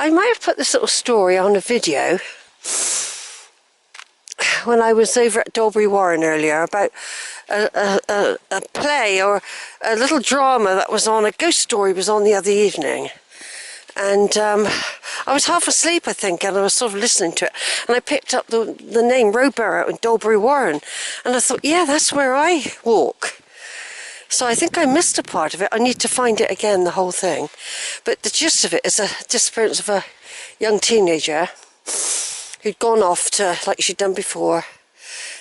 I might have put this little story on a video when I was over at Dolebury Warren earlier about a play or a little drama that was on, a ghost story was on the other evening. And I was half asleep, I think, and I was sort of listening to it. And I picked up the name Rowberrow in Dolebury Warren. And I thought, yeah, that's where I walk. So I think I missed a part of it. I need to find it again, the whole thing. But the gist of it is a disappearance of a young teenager who'd gone off to, like she'd done before.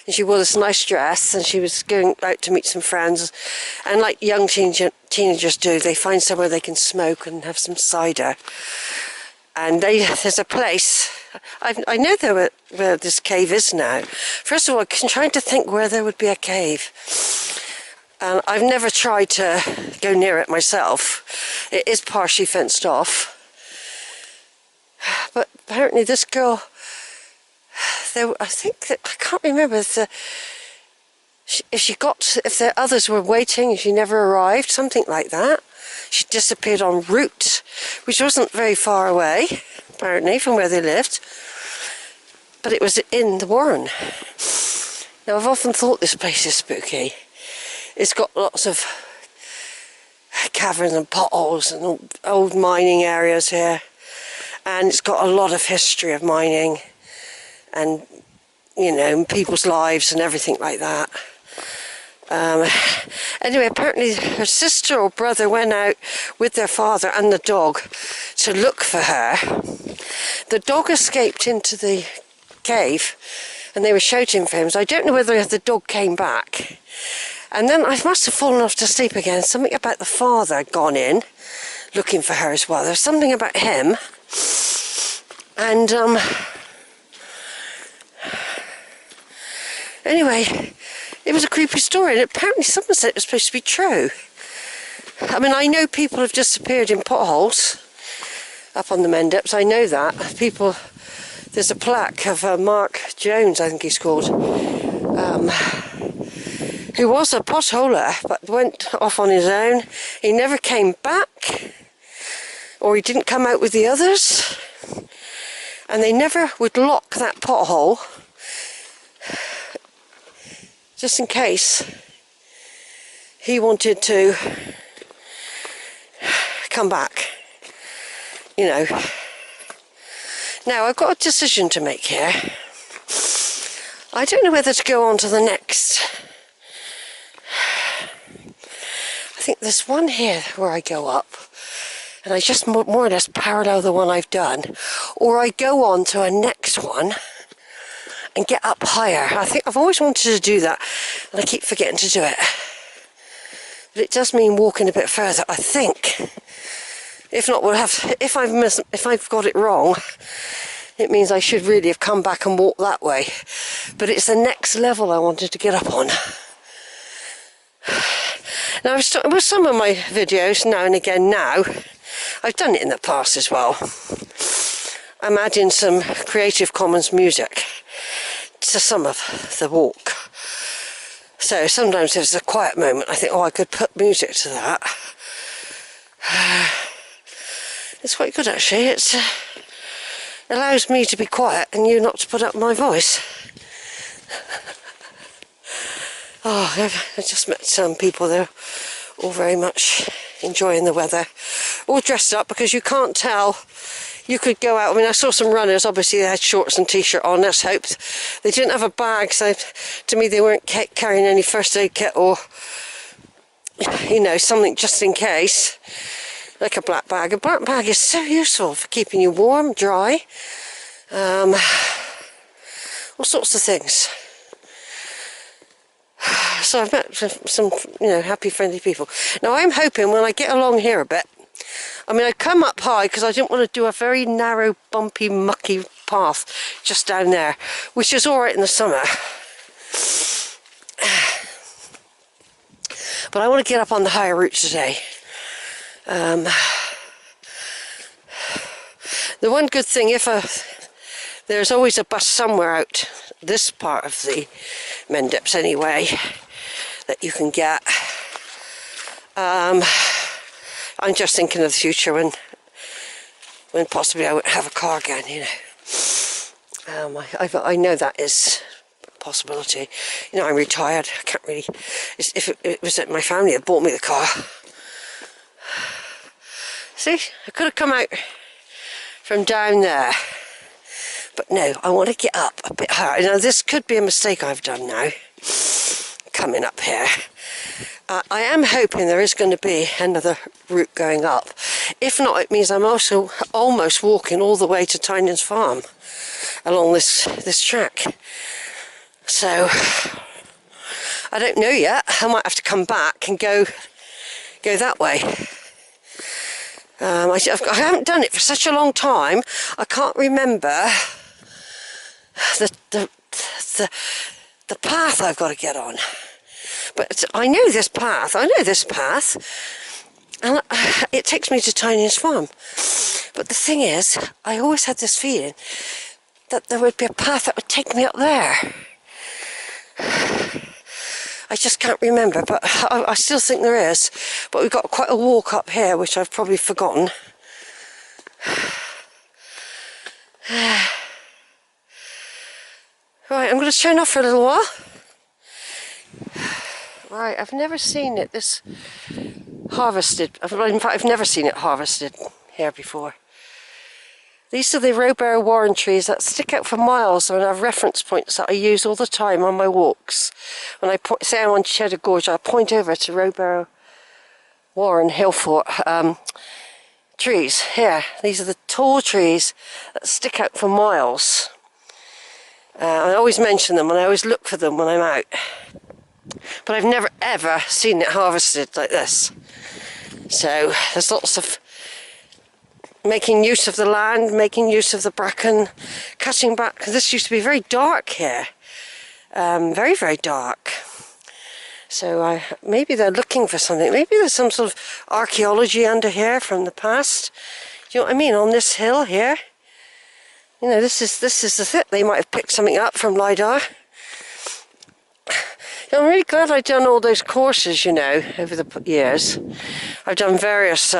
And she wore this nice dress and she was going out to meet some friends. And like young teenagers do, they find somewhere they can smoke and have some cider. And there's a place, I know where this cave is now. First of all, I'm trying to think where there would be a cave. And I've never tried to go near it myself. It is partially fenced off. But apparently this girl, I think that, I can't remember if the others were waiting and she never arrived, something like that. She disappeared en route, which wasn't very far away, apparently, from where they lived. But it was in the Warren. Now, I've often thought this place is spooky. It's got lots of caverns and potholes and old mining areas here. And it's got a lot of history of mining and, you know, people's lives and everything like that. Anyway, apparently her sister or brother went out with their father and the dog to look for her. The dog escaped into the cave and they were shouting for him, so I don't know whether the dog came back. And then I must have fallen off to sleep again. Something about the father had gone in looking for her as well. There's something about him. And anyway, it was a creepy story, and apparently someone said it was supposed to be true. I mean, I know people have disappeared in potholes up on the Mendips. I know that. There's a plaque of Mark Jones, I think he's called, who was a potholer but went off on his own. He never came back, or he didn't come out with the others, and they never would lock that pothole just in case he wanted to come back, you know. Now, I've got a decision to make here. I don't know whether to go on to the next. I think there's one here where I go up and I just more or less parallel the one I've done, or I go on to a next one and get up higher. I think I've always wanted to do that and I keep forgetting to do it. But it does mean walking a bit further, I think. If not, we'll have, if I've got it wrong, it means I should really have come back and walked that way. But it's the next level I wanted to get up on. Now, with some of my videos now and again now, I've done it in the past as well, I'm adding some Creative Commons music to some of the walk. So sometimes there's a quiet moment, I think, oh, I could put music to that. It's quite good actually. It allows me to be quiet and you not to put up my voice. Oh, I just met some people there, all very much enjoying the weather, all dressed up, because you can't tell. You could go out. I mean, I saw some runners, obviously they had shorts and t-shirt on, let's hope. They didn't have a bag, so to me they weren't carrying any first aid kit or, you know, something just in case, like a black bag. A black bag is so useful for keeping you warm, dry, all sorts of things. So I've met some, you know, happy, friendly people. Now I'm hoping when I get along here a bit, I mean, I come up high because I didn't want to do a very narrow, bumpy, mucky path just down there, which is all right in the summer. But I want to get up on the higher route today. The one good thing, there's always a bus somewhere out this part of the Mendips anyway that you can get. I'm just thinking of the future when when possibly I won't have a car again, you know. I know that is a possibility. You know, I'm retired. I can't really... If it was my family that bought me the car. See, I could have come out from down there. But no, I want to get up a bit higher. Now, this could be a mistake I've done now, coming up here. I am hoping there is going to be another route going up. If not, it means I'm also almost walking all the way to Tynan's farm along this track. So, I don't know yet. I might have to come back and go that way. I haven't done it for such a long time. I can't remember the path I've got to get on. But I know this path, and it takes me to Tiny's farm. But the thing is, I always had this feeling that there would be a path that would take me up there. I just can't remember, but I still think there is. But we've got quite a walk up here, which I've probably forgotten. Right, I'm going to turn off for a little while. Right, I've never seen it this harvested. In fact, I've never seen it harvested here before. These are the Rowberrow Warren trees that stick out for miles and have reference points that I use all the time on my walks. When I say I'm on Cheddar Gorge, I point over to Rowberrow Warren Hill Fort trees. Here, these are the tall trees that stick out for miles. I always mention them and I always look for them when I'm out. But I've never ever seen it harvested like this. So there's lots of making use of the land, making use of the bracken, cutting back. This used to be very dark here. Very, very dark. So maybe they're looking for something. Maybe there's some sort of archaeology under here from the past. Do you know what I mean? On this hill here. You know, this is the thing. They might have picked something up from LiDAR. I'm really glad I've done all those courses, you know, over the years. I've done various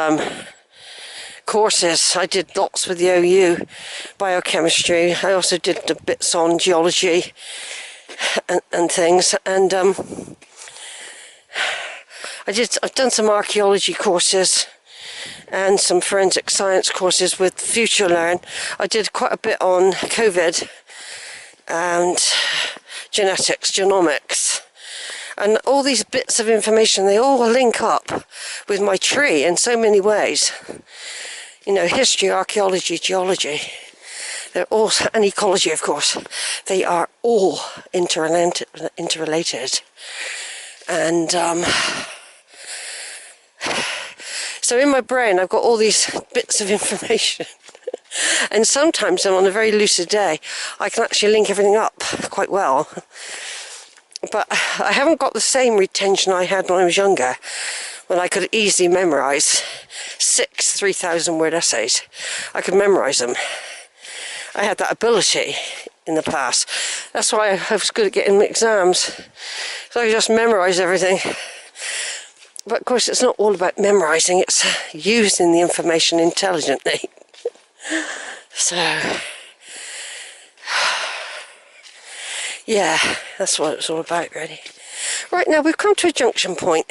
courses. I did lots with the OU, biochemistry. I also did the bits on geology and things. And I've done some archaeology courses and some forensic science courses with FutureLearn. I did quite a bit on COVID and genetics, genomics. And all these bits of information, they all link up with my tree in so many ways. You know, history, archaeology, geology. They're all, and ecology, of course. They are all interrelated. And so in my brain, I've got all these bits of information. And sometimes on a very lucid day, I can actually link everything up quite well. But I haven't got the same retention I had when I was younger, when I could easily memorise 6 3,000-word essays. I could memorise them. I had that ability in the past. That's why I was good at getting exams. So I could just memorise everything. But of course, it's not all about memorising, it's using the information intelligently. So, yeah, that's what it's all about, really. Right, now we've come to a junction point.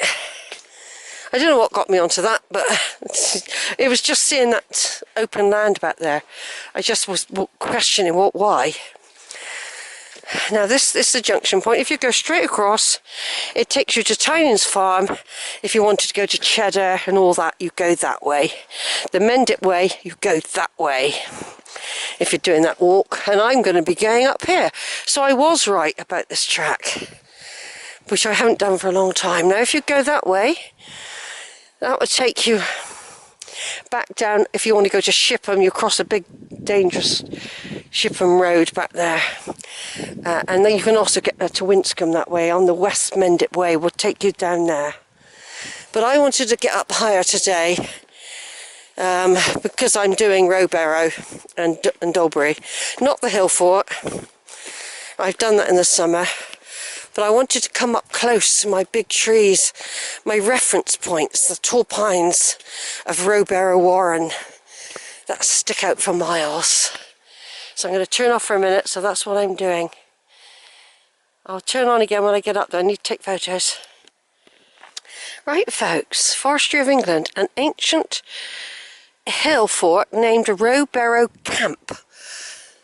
I don't know what got me onto that, but it was just seeing that open land back there. I just was questioning why. Now this is the junction point. If you go straight across, it takes you to Tynan's farm. If you wanted to go to Cheddar and all that, you go that way. The Mendip way, you go that way. If you're doing that walk, and I'm going to be going up here. So I was right about this track, which I haven't done for a long time. Now if you go that way, that would take you back down. If you want to go to Shipham, you cross a big dangerous Shipham Road back there. And then you can also get to Winscombe that way. On the West Mendip Way will take you down there. But I wanted to get up higher today because I'm doing Rowberrow and Dolebury, not the Hill Fort. I've done that in the summer. But I wanted to come up close to my big trees, my reference points, the tall pines of Rowberrow Warren. that stick out for miles. So I'm going to turn off for a minute, so that's what I'm doing. I'll turn on again when I get up there. I need to take photos. Right, folks, Forestry of England, an ancient hill fort named Rowberrow Camp.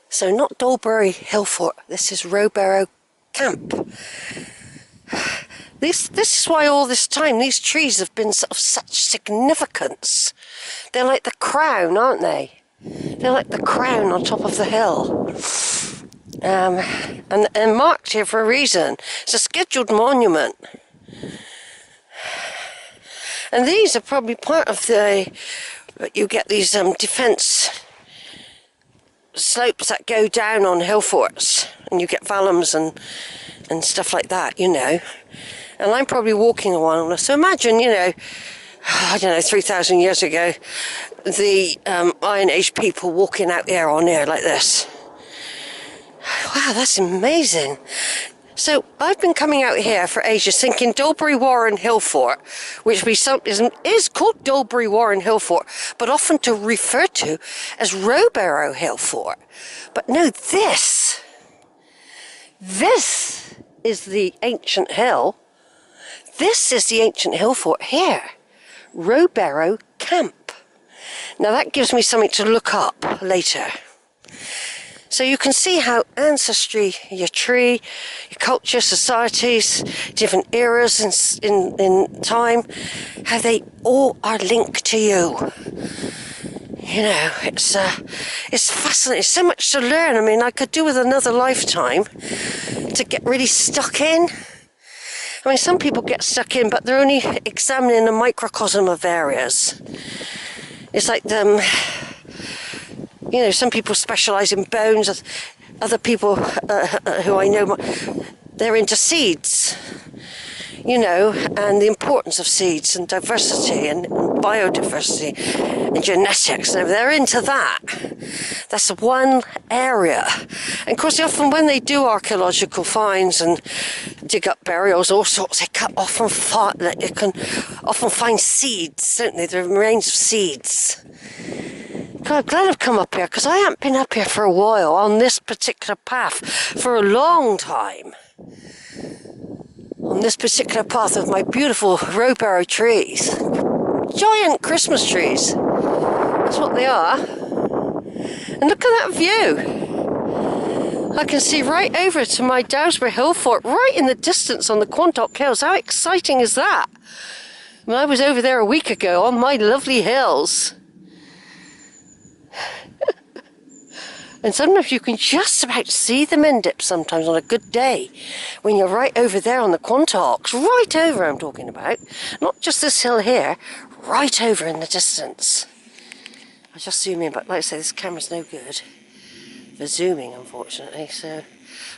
So not Dolebury Hill Fort, this is Rowberrow Camp. This is why all this time these trees have been of such significance. They're like the crown, aren't they? They're like the crown on top of the hill. And marked here for a reason. It's a scheduled monument. And these are probably part of the... You get these defence slopes that go down on hill forts. And you get vallums and stuff like that, you know. And I'm probably walking on one. So imagine, you know, I don't know, 3,000 years ago, the Iron Age people walking out there on air like this. Wow, that's amazing. So I've been coming out here for ages thinking Dolebury Warren Hill Fort, which is called Dolebury Warren Hill Fort, but often to refer to as Rowberrow Hill Fort. But no, this is the ancient hill. This is the ancient hill fort here, Rowberrow Camp. Now that gives me something to look up later. So you can see how ancestry, your tree, your culture, societies, different eras in time, how they all are linked to you. You know, it's fascinating. So much to learn. I mean, I could do with another lifetime to get really stuck in. I mean, some people get stuck in, but they're only examining a microcosm of areas. It's like them. You know, some people specialise in bones, other people who I know, they're into seeds, you know, and the importance of seeds and diversity and biodiversity and genetics, and they're into that. That's one area. And of course, often when they do archaeological finds and dig up burials, all sorts, they can often find seeds, don't they? The remains of seeds. God, I'm glad I've come up here, because I haven't been up here for a while on this particular path for a long time. On this particular path of my beautiful Rowberrow trees. Giant Christmas trees. That's what they are. And look at that view. I can see right over to my Dowsborough Hill Fort, right in the distance on the Quantock Hills. How exciting is that? When I was over there a week ago on my lovely hills. And sometimes you can just about see the Mendip sometimes on a good day when you're right over there on the Quantocks, right over I'm talking about, not just this hill here, right over in the distance. I'll just zoom in, but like I say, this camera's no good for zooming, unfortunately. So,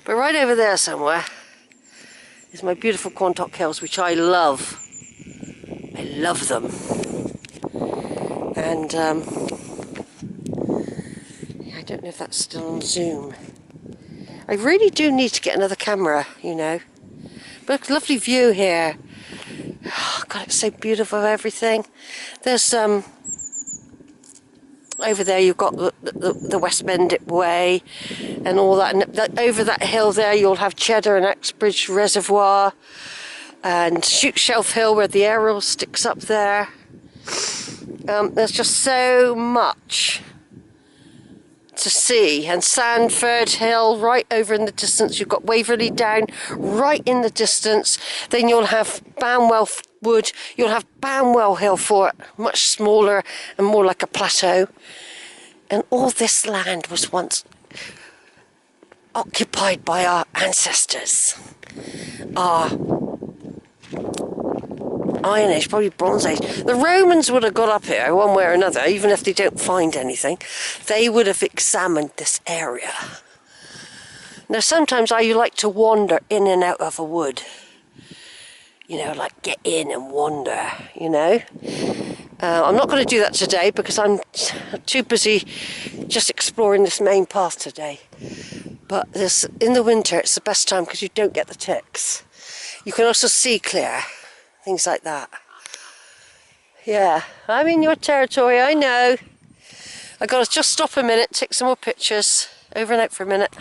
but right over there somewhere is my beautiful Quantock Hills, which I love. I love them. And I don't know if that's still on zoom. I really do need to get another camera, you know. But lovely view here. Oh, God, it's so beautiful, everything. There's over there you've got the West Mendip Way and all that. And over that hill there you'll have Cheddar and Axbridge Reservoir and Shoot Shelf Hill where the aerial sticks up there. There's just so much to see. And Sandford Hill right over in the distance. You've got Waverley Down right in the distance. Then you'll have Banwell Wood. You'll have Banwell Hill Fort, much smaller and more like a plateau. And all this land was once occupied by our ancestors. Our Iron Age, probably Bronze Age. The Romans would have got up here one way or another, even if they don't find anything. They would have examined this area. Now sometimes I like to wander in and out of a wood. You know, like get in and wander, you know. I'm not going to do that today because I'm too busy just exploring this main path today. But in the winter it's the best time because you don't get the ticks. You can also see clear. Things like that. Yeah, I'm in your territory, I know. I got to just stop a minute, take some more pictures. Over and out for a minute.